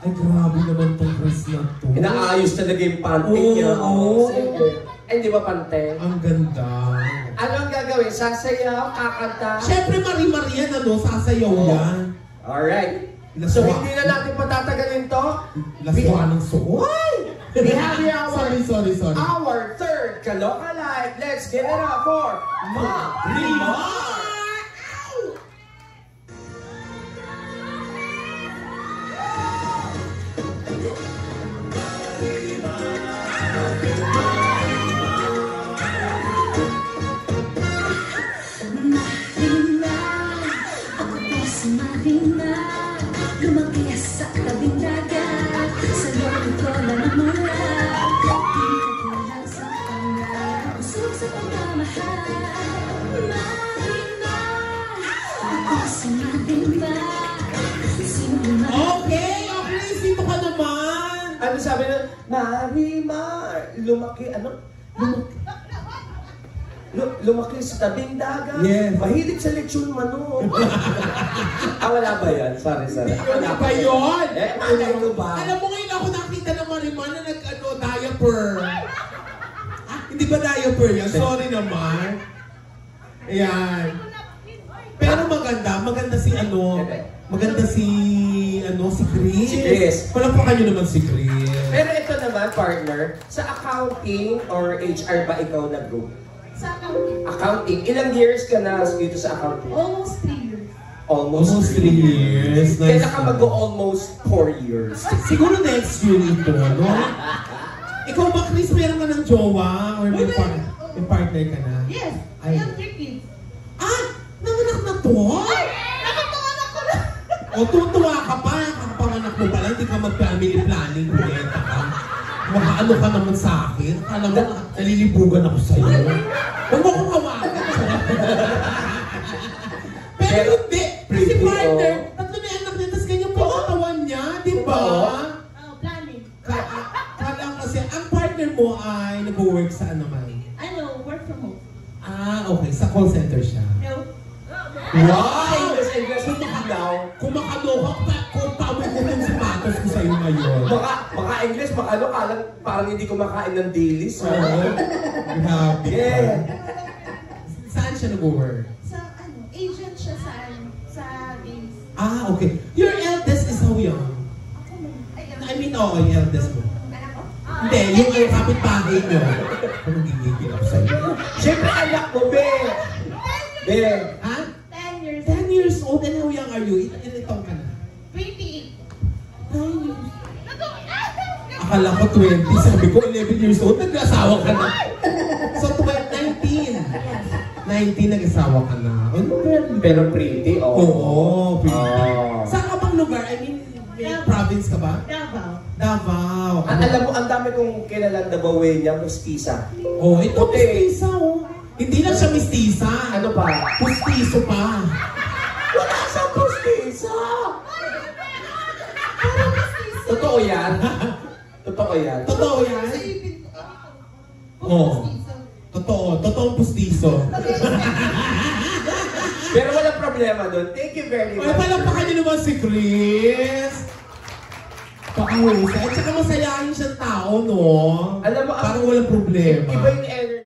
Ay, grabe naman tong Chris na to. Inaayos talaga yung pante niya. Oo. Ay, di ba pante? Ang ganda. Ano ang gagawin? Sasayaw, kakanta? Siyempre, Marie-Marie yan, ano? Sasayaw yan. Alright. So, hindi na natin patatagalin to. Laswa ng suot. We have here Sorry. our third Kaloka Live. Let's give it up for Marimar! Lumaki sa tabing dagat, sa loob ko na namula. Di katulad sa pangarap, usog sa pagmamahal. Marina, ako sa marimba. Okay, sino ka naman? Ano sabi na? Marimar, lumaki, ano? Lumaki sa tabing dagat. Yes. Mahilig sa lechon manok. Wala ba yan? Sorry. Ano ba yun? Ano ba? Alam mo ngayon ako nakita ng Marimar na diaper. Hindi ba diaper yan? Sorry naman. Ayan. Pero maganda si Chris. Si Chris. Palampakan nyo naman si Chris. Pero ito naman, partner, sa accounting or HR ba ikaw nag-group? Sa accounting. Accounting. Ilang years ka na dito sa accounting? Almost 3 years. Almost 3 years. Kailan ka mag-almost 4 years? Siguro next year ito, no? Ikaw ba, Chris, meron ka ng jowa? Or may partner ka na? Yes, Ay. I have 3 kids. Nanganak na to? Ay! Nakapanganak ko na! O, tutuwa ka pa. Kakapanganak mo pala, hindi ka mag-family planning. Punyeta ka. Ano ka naman sa akin? Akala mo, nalilibugan ako sa'yo. Huwag mo akong hawakan. Pero hindi. Si partner, tatlo na anak niya, tapos ganyan po katawan niya, di ba? Planning. Kala kasi, ang partner mo ay nag-work sa ano man? Work from home. Okay. Sa call center siya. No. Wow! English, hindi daw. Kung makaloka, kung tawag mo yung sapatos ko sa'yo ngayon. Baka English, parang hindi kumakain ng dailies. Grabe. Yeah. Saan siya nag-work? Sa agent siya sa games. Okay. Your eldest is how young? Ako mo. Yung eldest mo. Anak ko? Hindi, yung kapit-bahay nyo. Anong gigigil ako sa'yo? Siyempre, anak mo, Be! Be! Ha? 10 years. 10 years old, and how young are you? Ilan taong ka na? 28. 9 years. Akala ko 20, sabi ko 11 years old, nag-asawa ka na. So, 19. 19, nag-asawa ka na. Pero pretty, Oo, pretty. Saan ka bang lugar? I mean, may province ka ba? Davao. Alam mo, ang dami kong kilalang Davaoeña, mestiza. Ito mestiza, Hindi lang siya mestiza. Ano pa? Pustiso pa. Wala siyang mestiza! Totoo yan? Totoo yan? Totoo yan? Totoong pustiso. Pero walang problema doon. Thank you very much. Palampakan niyo naman si Chris. Pakahusay. At saka masayahin siyang tao, no? Alam mo, parang walang problema. Iba yung